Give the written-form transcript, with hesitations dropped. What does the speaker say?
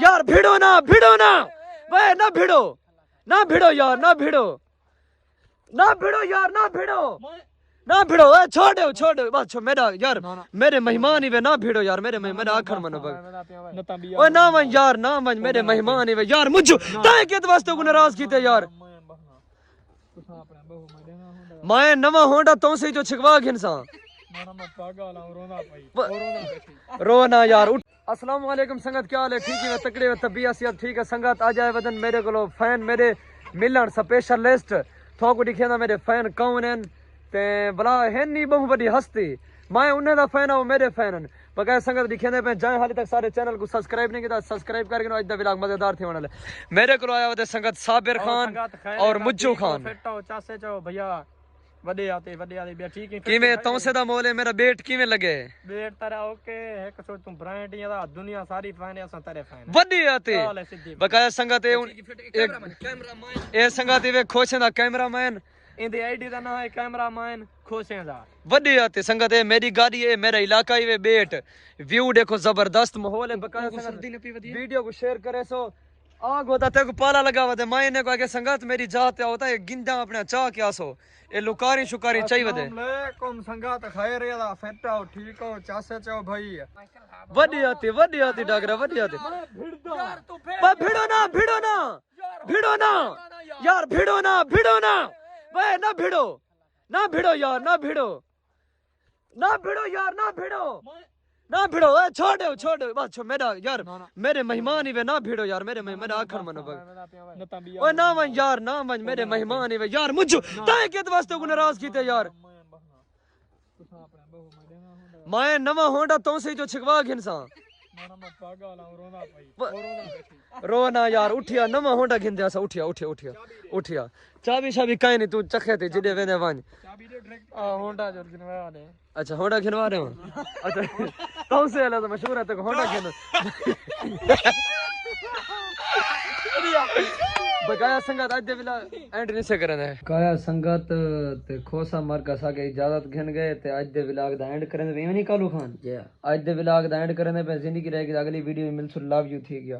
यार भिड़ो ना वे ना भिड़ो यार ना भिड़ो यार ना भिड़ो छोड़ दो बस मेरा यार मेरे मेहमान ही वे ना भिड़ो यार मेरे आखर मनो बग ओए ना मन यार ना मन मेरे मेहमान ही वे यार मुझे ताए के वास्ते को नाराज कीते यार मैं नवा होंडा तो से जो छिकवा घिनसा रोना यार उठ। अस्सलाम वालेकुम संगत क्या हाल है ठीक है तकड़े व तबीयत ठीक है संगत आ जाए वदन मेरे को फैन मेरे मिलन स्पेशलिस्ट थोक दिखे ना मेरे फैन कौन हैं ते भला है नहीं बहु बड़ी हस्ती मैं उन्हें दा फैन हूं मेरे फैन हैं बगैर संगत दिखे ने पे जाए हाले तक सारे चैनल को सब्सक्राइब नहीं किया सब्सक्राइब करके आज दा व्लॉग मजेदार थे वाले मेरे को आया वदे संगत साबिर खान और मुज्जू खान चासे चो भैया वडे आते बे ठीक है किवें तौसे दा मोल है मेरा बेट किवें लगे बेट तारा ओके एक सो तुम ब्रांड या दुनिया सारी फैन है तारे फैन वडी आते बकाया संगत एक कैमरामैन ए संगत वे खोसे दा कैमरामैन इंदी आईडी दा नाम है कैमरामैन खोसे दा वडी आते संगत है मेरी गाड़ी है मेरा इलाका ही वे बेट व्यू देखो जबरदस्त माहौल है बकाया संगत वीडियो को शेयर करे सो आग होता तेरे को पाला लगा हुआ था मायने को आगे संगत मेरी जात होता है गिंदा अपने चाह क्या सो ये लुकारी शुकारी चाहिए वदे वालेकुम संगत खैर या फिट हो ठीक हो चासे चो भाई वडी आती डागरा वडी आती पर भिड़ो ना यार भिड़ो ना वे ना भिड़ो यार ना भिड़ो ए छोड़ दो बस मेरा यार मेरे मेहमान ही वे ना भिड़ो यार मेरे आखर मनो बग ओए ना मन यार ना मन मेरे मेहमान ही वे यार मुझे ताए के वास्ते को नाराज कीते यार मैं नवा होंडा तो से जो छिकवा घिनसा रोना यार उठिया नवा होंडा घिन दिया सा उठिया चाबी शाबी काई नहीं तू चखे थे जिदे वेने वांज होंडा जो गिनवा दे अच्छा होंडा घिनवा रहे हो अच्छा तो से वाला तो मशहूर है तो होंडा घिन बकाया संगत आज दे विला एंड नहीं से करना है काया संगत ते खोसा मार का सागे इजाजत घिन गए ते आज दे व्लॉग दा एंड करने पे नहीं कालू खान आज दे व्लॉग दा एंड करने पे जिंदगी रहेगी अगली वीडियो में मिलसु लव यू थी गया।